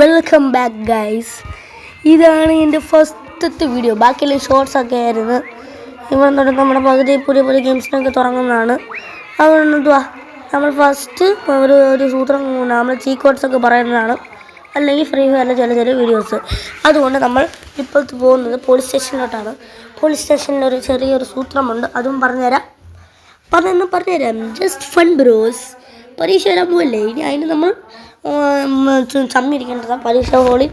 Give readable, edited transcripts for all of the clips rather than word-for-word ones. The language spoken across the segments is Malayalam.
Welcome back guys. ഇതാണ് എൻ്റെ ഫസ്റ്റത്തെ വീഡിയോ. ബാക്കിയെല്ലാം ഷോർട്സൊക്കെ ആയിരുന്നു. ഇവിടെ നിന്നിട്ട് നമ്മുടെ പകുതി പുതിയ പുതിയ ഗെയിംസിനൊക്കെ തുടങ്ങുന്നതാണ്. അതുകൊണ്ട് എന്തുവാ നമ്മൾ ഫസ്റ്റ് ഒരു സൂത്രം നമ്മൾ ചീക്കോട്സൊക്കെ പറയുന്നതാണ്, അല്ലെങ്കിൽ ഫ്രീ ഫയറിലെ ചില ചില വീഡിയോസ്. അതുകൊണ്ട് നമ്മൾ ഇപ്പോഴത്തെ പോകുന്നത് പോലീസ് സ്റ്റേഷനിലോട്ടാണ്. പോലീസ് സ്റ്റേഷനിലൊരു ചെറിയൊരു സൂത്രമുണ്ട്, അതും പറഞ്ഞുതരാം. Just fun bros. പരീക്ഷ വരാൻ പോവല്ലേ, ഇനി അതിന് നമ്മൾ ചമ്മിരിക്കേണ്ടതാണ്. പരീക്ഷ ഹോളിൽ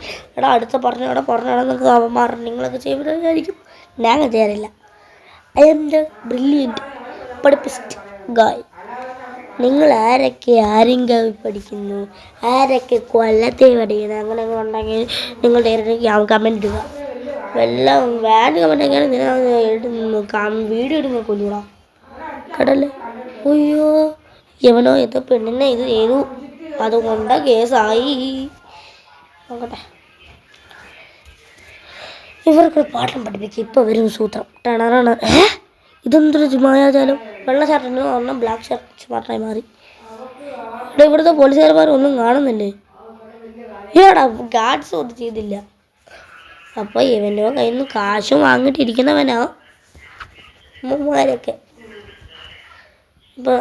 അടുത്ത പറഞ്ഞോടെ അവന്മാർ നിങ്ങളൊക്കെ ചെയ്യുമ്പോഴായിരിക്കും. ഞാൻ ചെയ്യാറില്ല. ഐ എം ദ ബ്രില്യൻറ്റ് പഠിപ്പിസ്റ്റ് ഗായ്. നിങ്ങൾ ആരെങ്കിലും പഠിക്കുന്നു, ആരൊക്കെ കൊല്ലത്തെ പഠിക്കുന്നു, അങ്ങനെയൊക്കെ ഉണ്ടെങ്കിൽ നിങ്ങളുടെ കമൻറ്റ് ഇടുക. എല്ലാം വാൻ കമൻറ്റ് ഒക്കെയാണ് വീഡിയോ ഇടുന്ന കൊല്ലൂടാ കടല്ലേ. അയ്യോ യവനോ ഇത് പെണ്ണിനെ ഇത് ചെയ്തു, അതുകൊണ്ട് കേസായി. നോക്കട്ടെ, ഇവർക്ക് പാഠം പഠിപ്പിക്കുക. ഇപ്പോൾ വരും സൂത്രം. ടണറാണ്. ഇതെന്തൊരു മായാജാലം. വെള്ള ഷർട്ടിന് ഒരെണ്ണം ബ്ലാക്ക് ഷർട്ടായി മാറി. ഇവിടുത്തെ പോലീസുകാരന്മാരൊന്നും കാണുന്നില്ലേ? ഈടാ ഗാർഡ്സ് ഒന്നും ചെയ്തില്ല. അപ്പോൾ ഇവൻ്റെ കയ്യിൽ നിന്ന് കാശും വാങ്ങിയിട്ടിരിക്കുന്നവനാ മുമ്മാരൊക്കെ. ഇപ്പം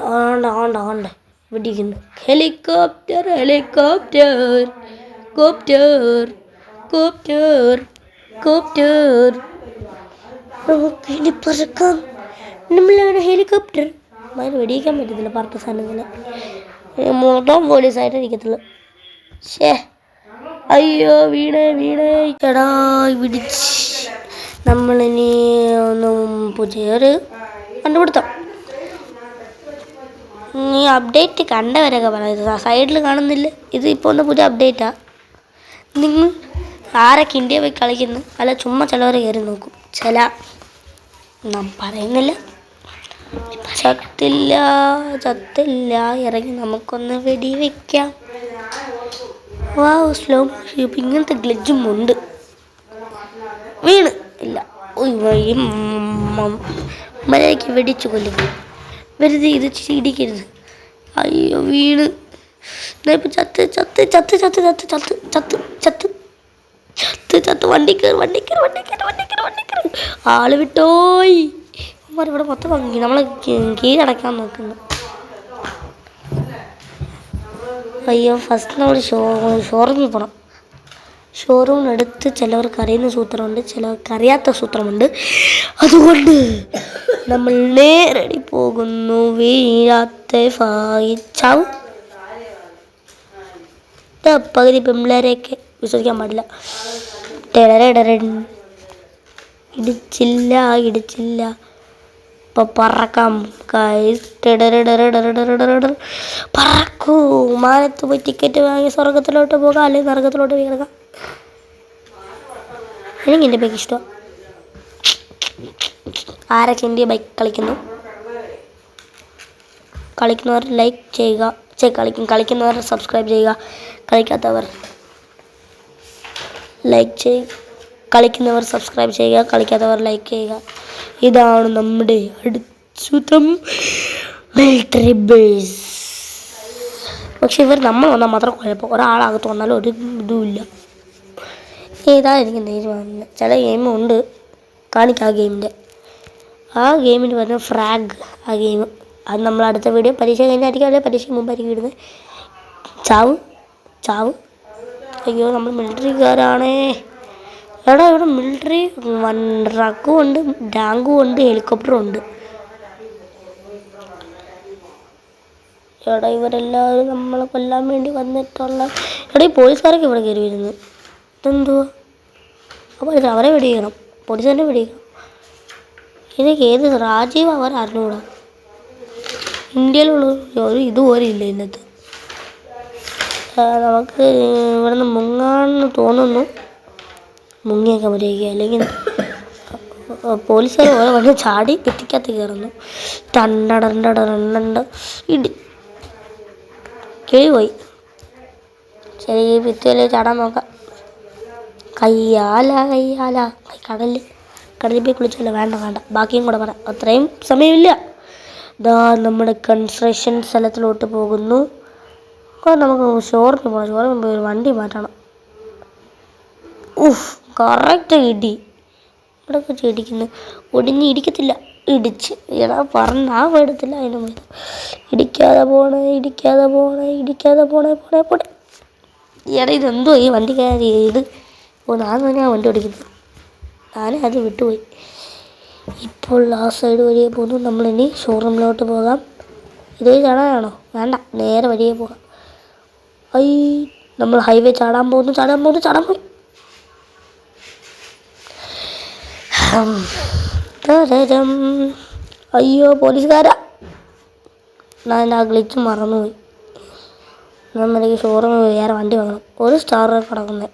ആണ്ട് പിടിക്കുന്നു. ഹെലികോപ്റ്റർ ഇനി പറക്കാം. നമ്മളാണ് ഹെലികോപ്റ്റർ. അതിന് വെടിയിക്കാൻ പറ്റത്തില്ല. പറത്ത സാധനത്തിന് മൊത്തം പോലീസായിട്ട് ഇരിക്കത്തുള്ളൂ. അയ്യോ വീണേ എടാ പിടിച്ച്. നമ്മളിനി ഒന്നും പുതിയൊരു കണ്ടുപിടുത്തം. ഈ അപ്ഡേറ്റ് കണ്ടവരൊക്കെ പറയുന്നത് സൈഡിൽ കാണുന്നില്ല. ഇത് ഇപ്പോൾ ഒന്ന് പുതിയ അപ്ഡേറ്റാണ്. നിങ്ങൾ ആരൊക്കെ ഇന്ത്യ പോയി കളിക്കുന്നു, അല്ല ചുമ്മാ ചിലവർ കയറി നോക്കും. നാം പറയുന്നില്ല. ചത്തില്ല ഇറങ്ങി നമുക്കൊന്ന് വെടി വയ്ക്കാം. സ്ലോ മോഷൻ ഇങ്ങനത്തെ ഗ്ലിച്ചും ഉണ്ട്. വീണ് ഇല്ല. മലയ്ക്ക് വെടിച്ചു കൊല്ലുന്നു. വെറുതെ ഇത് ചിടിക്കരുത്. അയ്യോ വീണ്. ഇപ്പം ചത്ത് വണ്ടി കയറി. ആള് വിട്ടോയി. ഇവിടെ മൊത്തം ഭംഗി. നമ്മളെ കീഴടക്കാൻ നോക്കുന്നു. അയ്യോ ഫസ്റ്റ് നമ്മൾ ഷോറൂമിൽ പോകണം. ഷോറൂമിനടുത്ത് ചിലവർക്ക് അറിയുന്ന സൂത്രമുണ്ട്, ചിലവർക്ക് അറിയാത്ത സൂത്രമുണ്ട്. അതുകൊണ്ട് നമ്മൾ നേരടി പോകുന്നു. വീഴാത്ത വായിച്ചാവും. പകുതി പെമ്പിളരെയൊക്കെ വിശ്വസിക്കാൻ പാടില്ല. ഇടിച്ചില്ല. ഇപ്പൊ പറക്കാം. പറക്കൂ. മാനത്ത് പോയി ടിക്കറ്റ് വാങ്ങി സ്വർഗത്തിലോട്ട് പോകാം, അല്ലെങ്കിൽ നരകത്തിലോട്ട് കിടക്കാം. എനിക്ക് എൻ്റെ ബൈക്ക് ഇഷ്ടമാണ്. ആരൊക്കെ ഇന്ത്യ ബൈക്ക് കളിക്കുന്നവർ ലൈക്ക് ചെയ്യുക. കളിക്കുന്നവർ സബ്സ്ക്രൈബ് ചെയ്യുക. കളിക്കാത്തവർ ലൈക്ക് ചെയ്യുക. കളിക്കുന്നവർ സബ്സ്ക്രൈബ് ചെയ്യുക. കളിക്കാത്തവർ ലൈക്ക് ചെയ്യുക. ഇതാണ് നമ്മുടെ അടുത്ത മിലിറ്ററി ബേസ്. പക്ഷെ നമ്മൾ വന്നാൽ മാത്രം കുഴപ്പം. ഒരാളകത്ത് വന്നാലും ഒരു ഇതുമില്ല. ഏതായിരിക്കും തീരുമാനം. ചില ഗെയിമുണ്ട് കാണിക്കാം. ആ ഗെയിമിന് പറഞ്ഞ ഫ്രാഗ്. ആ ഗെയിം അത് നമ്മൾ അടുത്ത വീഡിയോ പരീക്ഷ കഴിഞ്ഞായിരിക്കും, അല്ലെങ്കിൽ പരീക്ഷ മുമ്പായിരിക്കും ഇടുന്നത്. ചാവ്. അയ്യോ നമ്മൾ മിലിറ്ററിക്കാരാണേ. എടാ ഇവിടെ മിലിറ്ററി ട്രക്കും ഉണ്ട്, ടാങ്കും ഉണ്ട്, ഹെലികോപ്റ്ററും ഉണ്ട്. എടാ ഇവരെല്ലാവരും നമ്മളെ കൊല്ലാൻ വേണ്ടി വന്നിട്ടുള്ള. എടാ ഈ പോലീസുകാരൊക്കെ ഇവിടെ കയറി വരുന്നു. ഇതെന്തുവാ? അപ്പോൾ അവരെ വെടിയിക്കണം, പോലീസ് തന്നെ വെടിയിക്കണം. ഇതൊക്കെ ഏത് രാജ്യം അവർ അറിഞ്ഞുകൂടാ. ഇന്ത്യയിലുള്ള ഒരു ഇതുപോലെ ഇല്ല ഇന്നത്തെ. നമുക്ക് ഇവിടെ നിന്ന് മുങ്ങാന്ന് തോന്നുന്നു. മുങ്ങിയൊക്കെ മതിയാക്കുക. അല്ലെങ്കിൽ പോലീസുകാർ ഓരോ വണ്ടി ചാടി കെട്ടിക്കകത്ത് കയറുന്നു. ഇടി കിഴി പോയി. ശരി, ഭിത്തിയിൽ ചാടാൻ നോക്കാം. കയ്യാല കടലിൽ പോയി കുളിച്ചല്ലോ. വേണ്ട ബാക്കിയും കൂടെ പറയാം. അത്രയും സമയമില്ല. നമ്മുടെ കൺസ്ട്രക്ഷൻ സ്ഥലത്തിലോട്ട് പോകുന്നു. നമുക്ക് ഷോറൂമിൽ പോകണം. ഷോറൂമിൽ പോയി ഒരു വണ്ടി മാറ്റണം. ഉഫ്, കറക്റ്റ് കിട്ടി. ഇവിടെ വെച്ച് ഇടിക്കുന്നു, ഒടിഞ്ഞ് ഇടിക്കത്തില്ല, ഇടിച്ച് എടാ പറഞ്ഞ ആ പേടത്തില്ല. അതിന് മുമ്പ് ഇടിക്കാതെ പോണേ എടാ ഇതെന്തോ ഈ വണ്ടിക്കാരി ഇത് ഞാൻ തന്നെ ആ വണ്ടി ഓടിക്കുന്നത്, ഞാനേ അത് വിട്ടുപോയി. ഇപ്പോൾ ആ സൈഡ് വഴിയെ പോകുന്നു. നമ്മളിനി ഷോറൂമിലോട്ട് പോകാം. ഇതേ ചാടാനാണോ? വേണ്ട, നേരെ വഴിയെ പോകാം. നമ്മൾ ഹൈവേ ചാടാൻ പോയി. അയ്യോ പോലീസുകാരാ, ഞാൻ ആ ഗ്ലിച്ച് മറന്നുപോയി. നമ്മളേക്ക് ഷോറൂമിൽ വേറെ വണ്ടി വാങ്ങണം. ഒരു സ്റ്റാർ കിടക്കുന്നത്.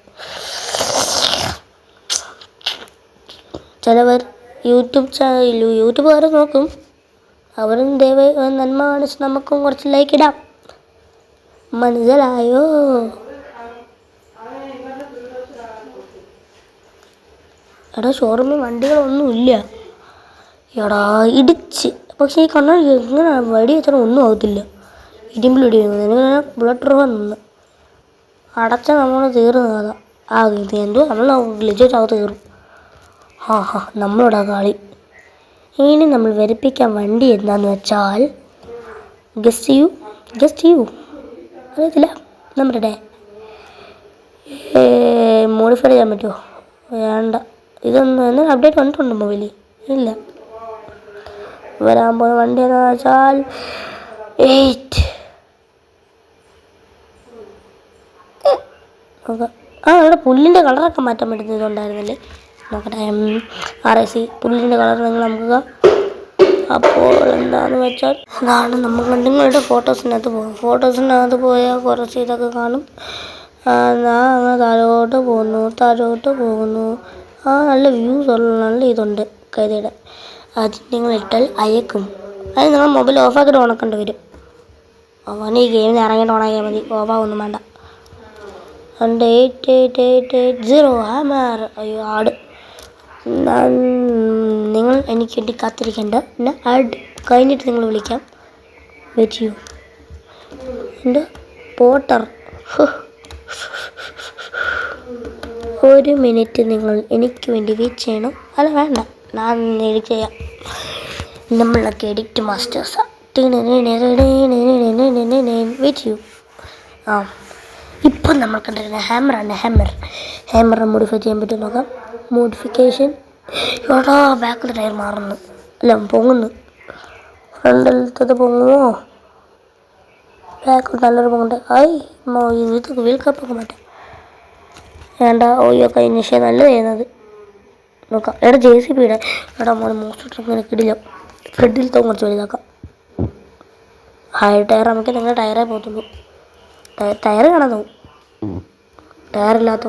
ചിലവർ യൂട്യൂബുകാർ നോക്കും, അവരും ദയവായി നന്മ കാണിച്ച് നമുക്കും കുറച്ച് ലൈക്ക് ഇടാം. മനസ്സിലായോ? എടാ ഷോറൂമിൽ വണ്ടികളൊന്നും ഇല്ല. എടാ ഇടിച്ച്, പക്ഷേ ഈ കണ്ണാടി ഇങ്ങനെ വടി വെച്ചാൽ ഒന്നും ആകത്തില്ല. ഇരുമ്പിൽ ഇടി ഇങ്ങനെ ബുള്ളറ്റ് പ്രൂഫ് നിന്ന് അടച്ച നമ്മൾ തീർന്നതാ. എന്തോ നമ്മൾ ഗ്ലിച്ചാകത്ത് കയറും. നമ്മളുടെ കളി ഇനി നമ്മൾ വരപ്പിക്കാൻ വണ്ടി എന്താന്ന് വെച്ചാൽ ഗസ്റ്റ് ചെയ്യൂ അറിയത്തില്ല. നമ്മുടെ മോഡിഫൈ ചെയ്യാൻ പറ്റുമോ? വേണ്ട. ഇതൊന്നും എന്നാൽ അപ്ഡേറ്റ് വന്നിട്ടുണ്ടോ മൊബൈലിൽ? ഇല്ല. വരാൻ പോകുന്ന വണ്ടി എന്ന് വെച്ചാൽ 8. ഇവിടെ പുല്ലിൻ്റെ കളറൊക്കെ മാറ്റാൻ പറ്റുന്നതുണ്ടായിരുന്നല്ലേ. നോക്കട്ടെ. RAC പുല്ലിൻ്റെ കളർ നിങ്ങൾ നമുക്ക്. അപ്പോൾ എന്താണെന്ന് വെച്ചാൽ ഇതാണ് നമ്മൾ നിങ്ങളുടെ ഫോട്ടോസിനകത്ത് പോയാൽ കുറച്ച് ഇതൊക്കെ കാണും. അങ്ങ് താഴോട്ട് പോകുന്നു. നല്ല വ്യൂസ് ഉള്ള നല്ല ഇതുണ്ട് കൈതയുടെ. അത് നിങ്ങൾ ഇട്ടാൽ അയക്കും. അത് നിങ്ങൾ മൊബൈൽ ഓഫാക്കിയിട്ട് ഉണക്കേണ്ടി വരും. അവന് ഈ ഗെയിമിൽ ഇറങ്ങിയിട്ട് ഉണക്കിയാൽ മതി, ഓഫാകൊന്നും വേണ്ട. 8880 ഹാമർ. അയ്യോ ആട്, നിങ്ങൾ എനിക്ക് വേണ്ടി കാത്തിരിക്കേണ്ട. ആഡ് കഴിഞ്ഞിട്ട് നിങ്ങൾ വിളിക്കാം. വെയിറ്റ് ചെയ്യൂ. എൻ്റെ പോട്ടർ 1 മിനിറ്റ് നിങ്ങൾ എനിക്ക് വേണ്ടി വെയിറ്റ് ചെയ്യണം. അല്ല വേണ്ട, ഞാൻ എഡിറ്റ് ചെയ്യാം. നമ്മളൊക്കെ എഡിറ്റ് മാസ്റ്റേഴ്സാണ്. വെയിറ്റ് ചെയ്യൂ. ഇപ്പം നമ്മൾ കണ്ടിരുന്ന ഹാമറിനെ മോഡിഫൈ ചെയ്യാൻ പറ്റും നോക്കാം. മോഡിഫിക്കേഷൻ. എടാ ബാക്കിൽ ടയർ മാറുന്നു, അല്ല പൊങ്ങുന്നു. ഫ്രണ്ടിലത്തത് പൊങ്ങുമോ? ബാക്കിൽ നല്ലൊരു പൊങ്ങുണ്ട്. ഇത് വീൽ കപ്പൊക്കെ മാറ്റാം. വേണ്ട. കഴിഞ്ഞ നല്ല ചെയ്യുന്നത് നോക്കാം. എടാ JCB ഇടാം. എടാ മോശം കിടില്ല. ഫ്രണ്ടിലത്തെ കുറച്ച് വലുതാക്കാം. ഹൈ ടയർ നമുക്ക് നിങ്ങളുടെ ടയറേ പോകത്തുള്ളൂ. ടയർ കാണാൻ തോന്നും. ടയറില്ലാത്ത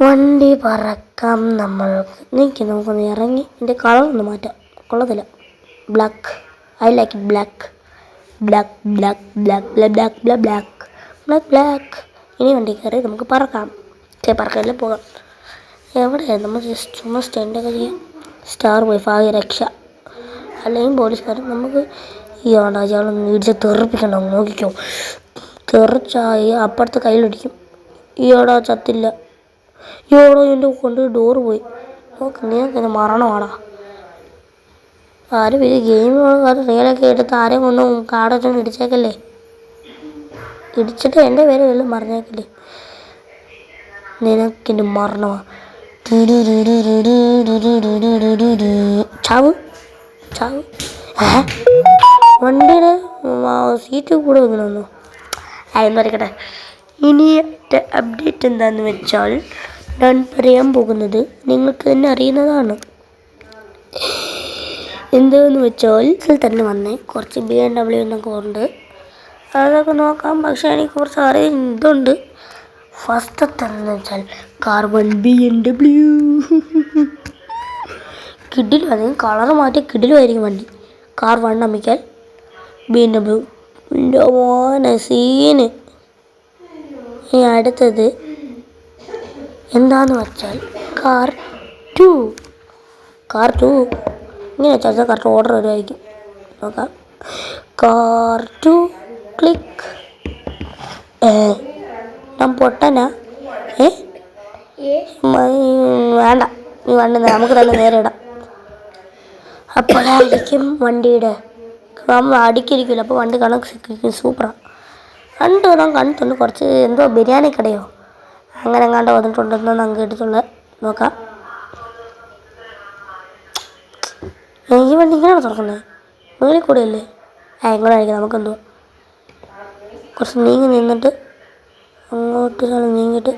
വണ്ടി പറക്കാം നമ്മൾക്ക്. നമുക്കൊന്ന് ഇറങ്ങി എൻ്റെ കളറൊന്ന് മാറ്റാം. കൊള്ളത്തില്ല. Black. I like it black. ഇനി വണ്ടി കയറി നമുക്ക് പറക്കാം. പറക്കല്ലേ പോകാം. എവിടെയാണ് നമ്മൾ ജസ്റ്റ് ചുമ്മാ സ്റ്റെൻഡൊക്കെ ചെയ്യാം. സ്റ്റാർ പോയി ഭാഗ്യരക്ഷ. അല്ലെങ്കിൽ പോലീസുകാരൻ നമുക്ക് ഈ ആളൊന്ന് ഇടിച്ച് തെറിപ്പിക്കണ്ട. നോക്കിക്കോ, തെറിച്ചായി അപ്പുറത്ത് കയ്യിലടിക്കും. ഈയോടാ ചത്തില്ല. ഈയോടോ എൻ്റെ കൊണ്ട് ഡോറ് പോയി. നോക്ക്, നീ മരണമാടാ. ആരും ഇത് ഗെയിമുകൾ റിയലൊക്കെ എടുത്ത് ആരെയും ഒന്നും കാടൊന്നും ഇടിച്ചേക്കല്ലേ. ഇടിച്ചിട്ട് എൻ്റെ പേര് വല്ലതും മറിഞ്ഞേക്കല്ലേ. നിനക്കെൻ്റെ മരണമാണ്. ചാവ് വണ്ടിയുടെ സീറ്റ് കൂടെ വെക്കണമെന്നോ? എന്തായിരിക്കട്ടെ. ഇനിയത്തെ അപ്ഡേറ്റ് എന്താണെന്ന് വെച്ചാൽ ഞാൻ പറയാൻ പോകുന്നത് നിങ്ങൾക്ക് തന്നെ അറിയുന്നതാണ്. എന്താണെന്ന് വെച്ചാൽ ഇതിൽ തന്നെ വന്നേ കുറച്ച് BMW എന്നൊക്കെ ഉണ്ട്. അതൊക്കെ നോക്കാം. പക്ഷേ എനിക്ക് കുറച്ച് ഇതുണ്ട്. ഫസ്റ്റത്തെ എന്ന് വെച്ചാൽ കാർബൺ BMW. കിഡിലും അധികം കളർ മാറ്റി കിഡിലുമായിരിക്കും വണ്ടി. Car 1 അമിക്കാൻ BMW scene. ഇനി അടുത്തത് എന്താന്ന് വെച്ചാൽ കാർ 2 ഇങ്ങനെ വെച്ചാൽ കറക്റ്റ് ഓർഡർ വരുമായിരിക്കും. നോക്കാം. Car 2 click. ഞാൻ പൊട്ടനാ? വേണ്ട, നീ വണ്ടി നമുക്ക് തന്നെ നേരെ ഇടാം. അപ്പോഴായിരിക്കും വണ്ടിയുടെ നമ്മൾ അടിക്കിരിക്കില്ല. അപ്പോൾ വണ്ടി കണക്ക് സൂപ്പറാണ്. കണ്ടിട്ടുണ്ട് കുറച്ച് എന്തോ ബിരിയാണി കടയോ അങ്ങനെ എങ്ങാണ്ട് വന്നിട്ടുണ്ടെന്ന് നമുക്ക് കേട്ടിട്ടുള്ളത്. നോക്കാം. ഈ വണ്ടി ഇങ്ങനെയാണ് തുറക്കുന്നത്, മുകളിൽ കൂടെയല്ലേ? എങ്ങനെ ആയിരിക്കും നമുക്കെന്തോ. കുറച്ച് നിന്നിട്ട് അങ്ങോട്ട് നീങ്ങിയിട്ട്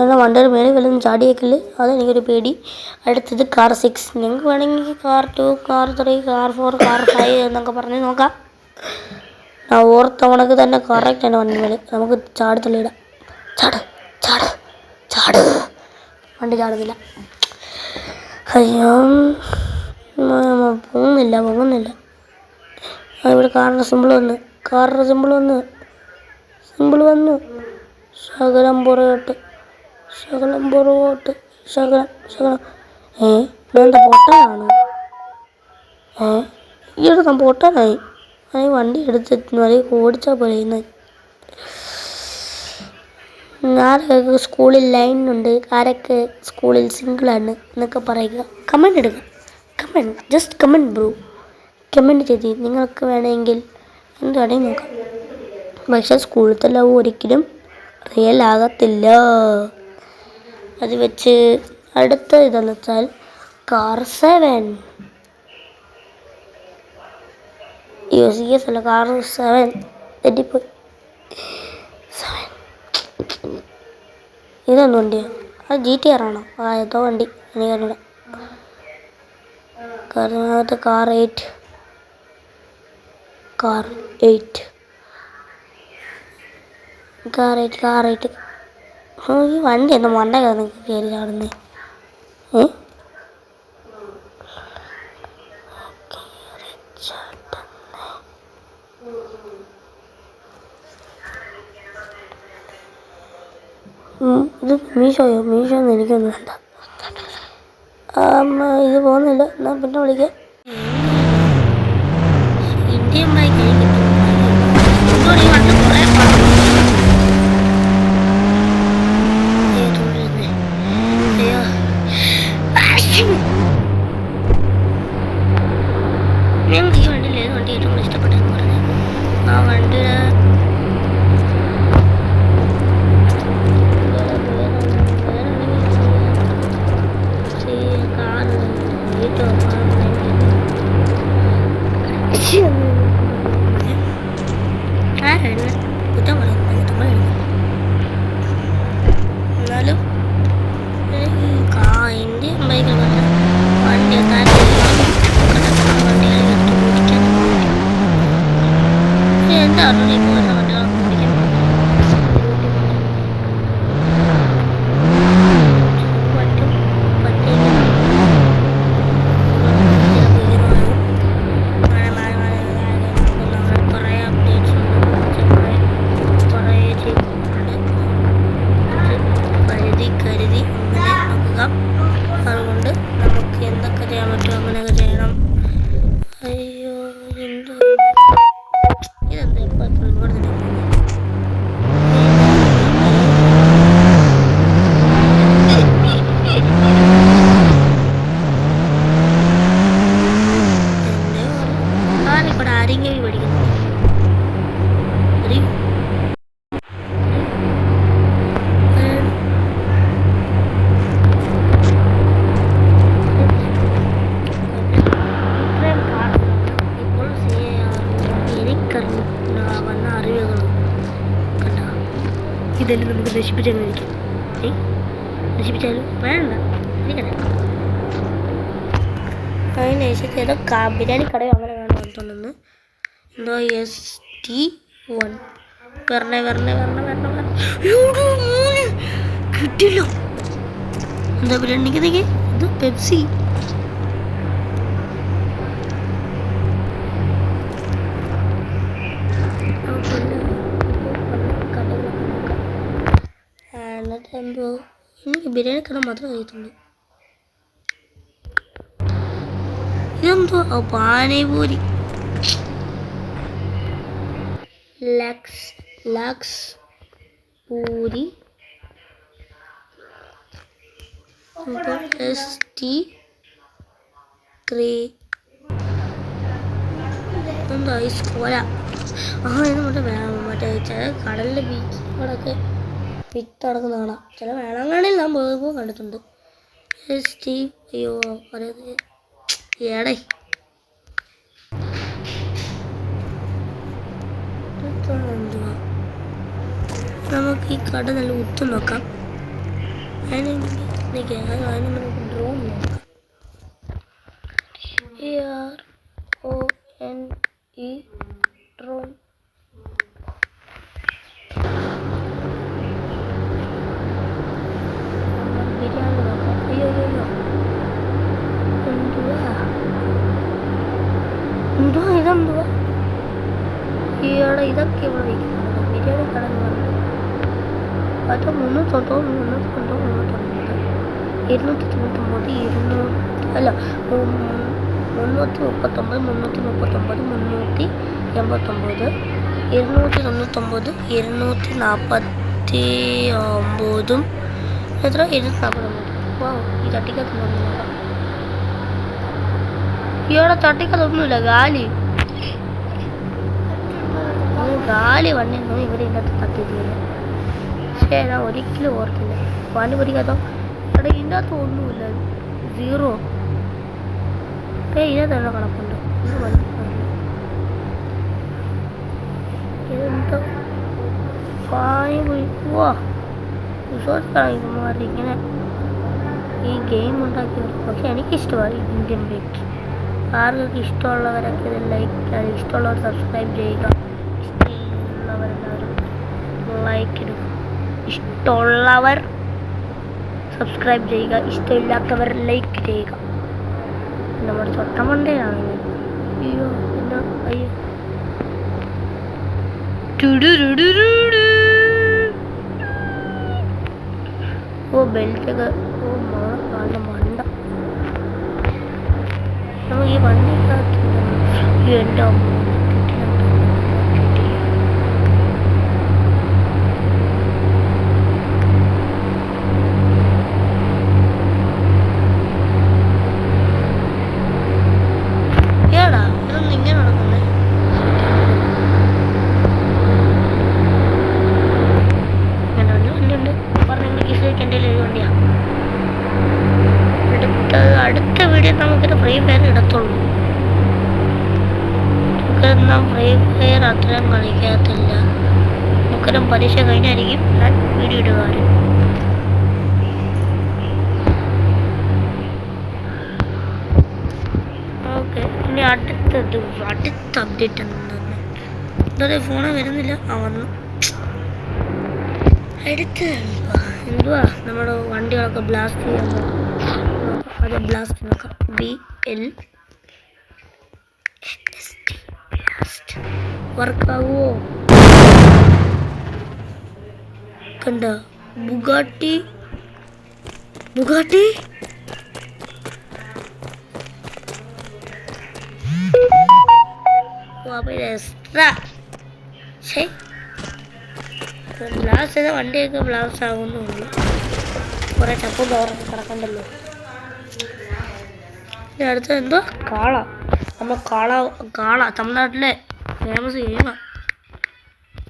എന്നാൽ വണ്ടിയുടെ മേളിൽ വല്ലതും ചാടിയേക്കില്ലേ, അതെനിക്കൊരു പേടി. അടുത്തത് കാർ 6. നിങ്ങൾക്ക് വേണമെങ്കിൽ കാർ 2, കാർ 3, കാർ 4, കാർ 5 എന്നൊക്കെ പറഞ്ഞ് നോക്കാം. ഞാൻ ഓർത്തവണക്ക് തന്നെ കറക്റ്റ് തന്നെ വണ്ടി മേളിൽ നമുക്ക് ചാടിത്തള്ളിയിടാം. ചാട്. വണ്ടി ചാടുന്നില്ല. അയ്യോ, പൊങ്ങുന്നില്ല. ഇവിടെ കാറിൻ്റെ സിമ്പിൾ വന്നു. ശകലം പുറകോട്ട്. ഇതെന്താ പൊട്ടാനാണ്? ഈയിടെ ഞാൻ പൊട്ടാനായി. ഈ വണ്ടി എടുത്ത് ഓടിച്ചാൽ പോലെ ഇന്ന്. ആരൊക്കെ സ്കൂളിൽ ലൈനുണ്ട്, ആരൊക്കെ സ്കൂളിൽ സിംഗിളാണ് എന്നൊക്കെ പറയുക. കമൻറ്റ് ഇടുക. Just comment bro. കമൻറ്റ് ചെയ്ത് നിങ്ങൾക്ക് വേണമെങ്കിൽ എന്ത് വേണമെങ്കിൽ നോക്കാം. പക്ഷേ സ്കൂളിലത്തെ ലവ് ഒരിക്കലും റിയൽ ആകത്തില്ല. അത് വെച്ച് അടുത്ത ഇതെന്ന് വെച്ചാൽ കാർ 7. CS അല്ല, കാർ 7 തെറ്റിപ്പോയി. 7 ഇതൊന്നും വണ്ടിയോ? അത് GTR ആണോ? ഏതോ വണ്ടി എനിക്കറിയില്ല. കാറിനകത്ത് കാർ 8. ഈ വണ്ടി എന്താ മണ്ട കയറി ചാടുന്നേ? ഇത് മീഷോന്ന് എനിക്കൊന്നും വേണ്ട. ഇത് പോകുന്നില്ല. എന്നാൽ പിന്നെ വിളിക്കാം. ഇന്ത്യൻ ബൈക്ക് ഞങ്ങൾക്ക് ഈ വണ്ടിയിൽ ഏത് വണ്ടി ഏറ്റവും കൂടുതൽ ഇഷ്ടപ്പെട്ടെന്ന് പറഞ്ഞു. ആ വണ്ടിയുടെ എന്നാലും ഇന്ത്യൻ ബൈക്കിൽ വണ്ടി എന്താ പറഞ്ഞു പോകുന്ന വണ്ടികളൊക്കെ ഓടിക്കാൻ അതുകൊണ്ട് നമുക്ക് എന്തൊക്കെ ചെയ്യാൻ പറ്റുമോ അങ്ങനെയൊക്കെ ചെയ്യണം. അയ്യോ, ഇതെന്താ ഇപ്പോൾ ഇവിടെ തന്നെ ആരെക്കൂടെ ആരെങ്കിലും പഠിക്കുന്നു. വന്ന അറിവുകളും കണ്ട ഇതെല്ലാം നമുക്ക് നശിപ്പിച്ചാൽ കഴിക്കാം. നശിപ്പിച്ചാലും വേണ്ട എനിക്കറിയാം. അതിന് ശേഷം ഏതോ ബിരിയാണി കടയോ അങ്ങനെ വേണം വന്നിട്ടുണ്ടെന്ന്. എന്തോ ST1 വരണേ കിട്ടില്ല. എന്താ ബിരിയാണിക്ക് ഇത് പെപ്സി. എന്തോ എനിക്ക് ബിരിയാണി കട മാത്രമേ കഴിയത്തുള്ളൂ. ഇതെന്തോ പാനിപൂരി. ലക്സ് പൂരി എന്താ ഐസ് കോല ഇത് മറ്റേ ചില കടലിലെ ബീച്ചുകളൊക്കെ വിറ്റ് നടക്കുന്ന കാണാം. ചില വേളാങ്കണ്ണിയിൽ ഞാൻ പോയപ്പോൾ കണ്ടിട്ടുണ്ട്. അയ്യോ ഏടേ എന്തുവാ, നമുക്ക് ഈ കട നല്ല ഉത്തു നോക്കാം. അതിന് നമുക്ക് ഡ്രോൺ നോക്കാം. ഡ്രോൺ ബിരിയാണി നോക്കാം. അയ്യോ എന്തുവാ ഇതെന്തുവാ ഈയോടെ ഇതൊക്കെ ഇവിടെ വയ്ക്കുന്നത് ബിരിയാണി കട എന്ന് പറഞ്ഞത്. അത് 399 299 അല്ല 339 389 389 299 249 എത്ര 249. വാ ഈ ചട്ടിക്കകത്ത് നോക്കാം. ഈയോടെ ചട്ടിക്കകത്തൊന്നുമില്ല, ഗാലി വണ്ണിന്നും ഇവിടെ ഇന്നത്തെ തട്ടിയിട്ടില്ല. പക്ഷേ ഞാൻ ഒരിക്കലും ഓർക്കില്ല പാനിപൊരിക്കകത്തോ അവിടെ ഇതിൻ്റെ അകത്ത് ഒന്നുമില്ല, 0. ഇതിനകത്ത് തന്നെ കിടപ്പുണ്ട്. ഇതെന്തോ പാനിപൊരി. വാ വിശ്വാസമാണ് ഇങ്ങനെ ഈ ഗെയിം ഉണ്ടാക്കിയത്. പക്ഷെ എനിക്കിഷ്ടമാണ് ഇന്ത്യൻ ബേക്ക്. ആർക്കൊക്കെ ഇഷ്ടമുള്ളവരൊക്കെ ഇത് ലൈക്ക്, ഇഷ്ടമുള്ളവർ സബ്സ്ക്രൈബ് ചെയ്യുക. ഇഷ്ടമുള്ളവരെല്ലാവരും ലൈക്ക് ഇടുക. ഇഷ്ടമുള്ളവർ സബ്സ്ക്രൈബ് ചെയ്യുക, ഇഷ്ടമില്ലാത്തവർ ലൈക്ക് ചെയ്യുക. നമ്മുടെ തൊട്ടമണ്ടയാണ്. അയ്യോ എന്താ അയ്യോ ഓ ബെൽറ്റൊക്കെ ഓ കാണുന്ന മണ്ട. നമുക്ക് ഈ വണ്ടിക്കകത്ത് എൻ്റെ അമ്മ അടുത്ത വീഡിയോ നമുക്കിത് ഫ്രീ ഫയർ ഇടത്തുള്ളൂ. നമുക്കെന്നാ ഫ്രീ ഫയർ അത്രയും കളിക്കാത്തില്ല. നമുക്കെല്ലാം പരീക്ഷ കഴിഞ്ഞായിരിക്കും ഞാൻ വീഡിയോ ഇടുവാറ്. ഓക്കെ, ഇനി അടുത്ത അപ്ഡേറ്റ് എന്താ ഫോണ് വരുന്നില്ല. വന്നു. അടുത്ത എന്തുവാ നമ്മുടെ വണ്ടികളൊക്കെ ബ്ലാസ്റ്റ് ചെയ്യാൻ അത് ബ്ലാസ്റ്റ് നോക്കാം. ബ്ലാസ്റ്റ് വർക്കാവോ കണ്ട ബുഗാട്ടി എക്സ്ട്രാ ബ്ലാസ്റ്റ് ചെയ്ത വണ്ടിയൊക്കെ ബ്ലാസ്റ്റ് ആകുന്നുള്ളൂ. കുറേ ചപ്പും കവറൊക്കെ കിടക്കണ്ടല്ലോ. അടുത്ത എന്തോ നമ്മൾ കാള തമിഴ്നാട്ടിലെ ഫേമസ് ഗെയിമാ.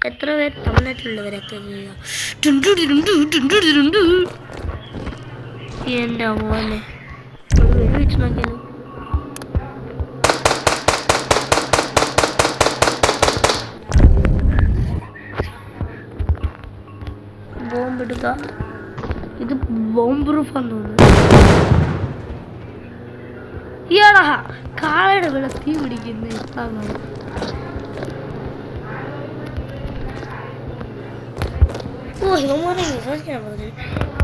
എത്ര പേര് തമിഴ്നാട്ടിലുള്ളവരൊക്കെ എൻ്റെ മോനെ വെച്ച് നോക്കിയാലോ. ബോംബെടുക്ക. ഇത് ബോംബ് പ്രൂഫാന്ന് തോന്നുന്നു. ഇയാളാ കാളയുടെ വില തീ പിടിക്കുന്ന ഇഷ്ടമാണ്. ഓ ഇവന്മാരെ വിശ്വസിക്കാൻ പറഞ്ഞത്.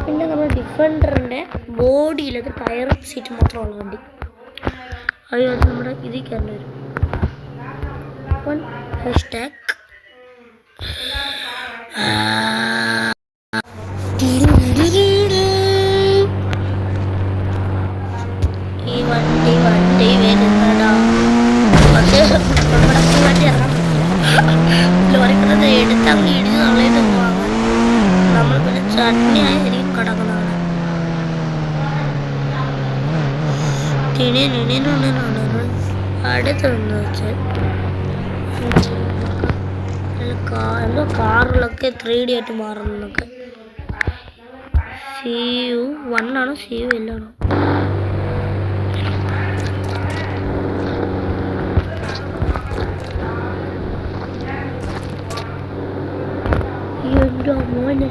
പിന്നെ നമ്മുടെ ഡിഫൻഡറിൻ്റെ ബോഡിയിലൊക്കെ ടയർ സീറ്റ് മാത്രമുള്ള വണ്ടി. അയ്യോ അത് നമ്മുടെ ഇതിൽ കയറേണ്ടി വരും. #. ഈ വണ്ടി വരുന്നടാ. പക്ഷേ നമ്മുടെ വണ്ടി ഇറങ്ങാൻ ലോറിക്കുന്നത് എടുത്തങ്ങ് ഇടിച്ച് തള്ളിയിട്ട് പോകാൻ. അടുത്തെന്ന് വെച്ചാൽ എന്തോ കാറിലൊക്കെ 3D ആയിട്ട് മാറുന്നൊക്കെ. CU 1 ആണോ CU എല്ലാണോ? എന്തോ മോനെ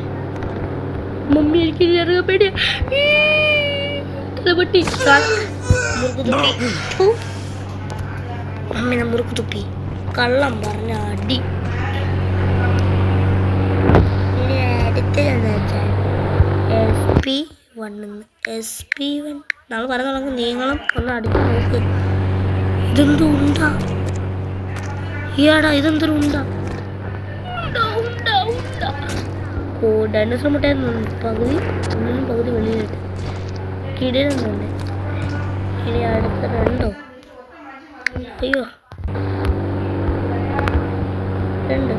മമ്മി എനിക്ക് ഇറങ്ങാൻ പേടിയാ. തലപൊട്ടി മമ്മിനെ മുറുക്ക് തുപ്പി കള്ളം പറഞ്ഞ അടി. ഇനി അടുത്തതെന്ന് വെച്ചാൽ SP1 നമ്മൾ പറഞ്ഞ നീങ്ങളും ഒന്ന് അടിച്ച് നോക്ക്. ഇതെന്തോ ഉണ്ടാ ഈയാടാ, ഇതെന്തൊരു ഉണ്ടാ. ഓ ഡൈനോസർ മുട്ടായിരുന്നു. പകുതി ഉള്ളിലും പകുതി വെളിയിലിട്ട് കിടന്നുണ്ട്. ഇനി അടുത്ത 2. അയ്യോ 2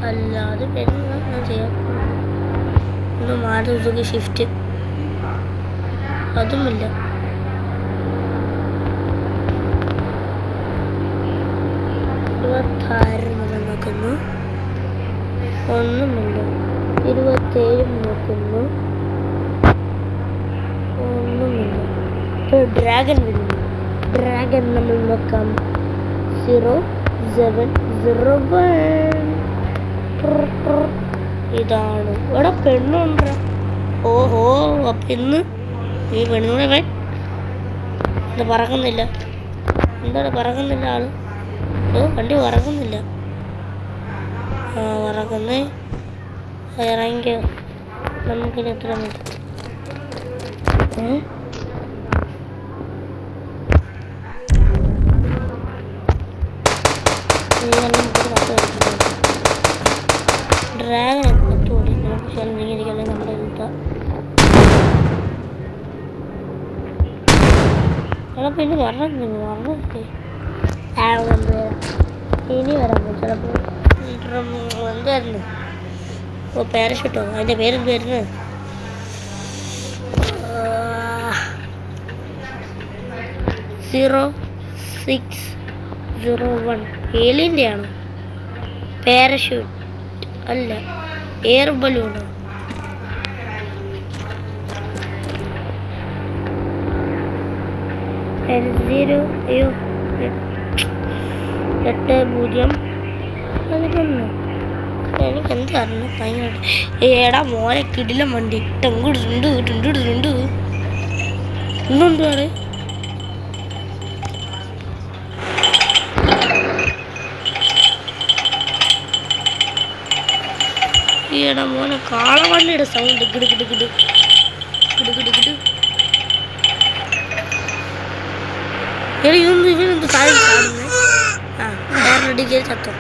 അല്ലാതെ പെണ്ണ ഞാൻ ചെയ്യാം. ഒന്ന് മാറി സുഖി ഷിഫ്റ്റ് അതുമില്ല. നോക്കുന്നു ഒന്നുമില്ല. 27 നോക്കുന്നു ഒന്നുമില്ല. ഡ്രാഗൺ വരുന്നു. ഡ്രാഗൺ നമ്മൾ നോക്കാം. 0701 ഇതാണ്. ഇവിടെ പെണ്ണുണ്ട്. ഓഹോ അപ്പം ഇന്ന് ഈ പെണ്ണൂടെ ഇത് പറക്കുന്നില്ല. എന്താണ് പറക്കുന്നില്ല ആള്? വണ്ടി പറക്കുന്നില്ല. പറക്കുന്നേ ഇറങ്ങിക്കോ. നമുക്കിനി എത്ര മതി? ഡ്രാഗൺ എത്തുകൂടി നമുക്ക് ശല്യം നമ്മുടെ കിട്ടാം. ചിലപ്പോൾ ഇനി പറഞ്ഞില്ലേ ഇനി വരാൻ പോകും ചിലപ്പോൾ. എന്തായിരുന്നു പാരഷൂട്ടോ? അതിൻ്റെ പേരെന്തായിരുന്നു? 0601 ഏലിയൻ്റെ ആണോ? പാരഷൂട്ട് അല്ല, എയർ ബലൂണോ? അയ്യോ 80 അതിലൊന്ന് എനിക്ക് എന്തായിരുന്നു ഭയങ്കര. ഏടാ മോനെ കിടിലം വണ്ടി ടെങ്കിടുണ്ട് ഇന്നുണ്ട് വേറെ. ഈടാ മോനെ കാളവണ്ടിയുടെ സൗണ്ട് കിട് കിട് കിട് കിട് കിട് കിട്. ഇവനെന്ത് താഴെ കാണുന്നത്? വേറെ ഡിഗ്രി ചത്തോ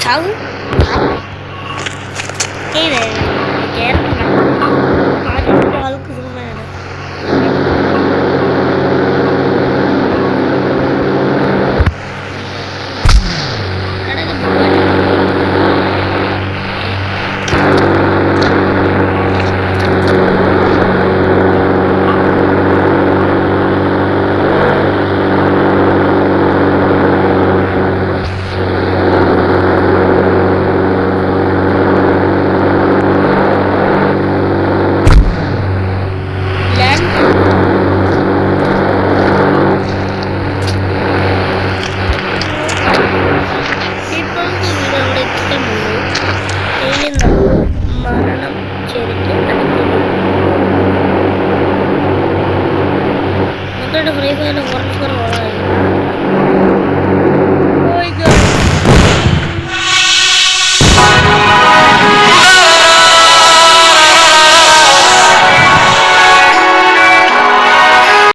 ചാവും. ആൾക്ക് സിനിമയാണ്. Free fire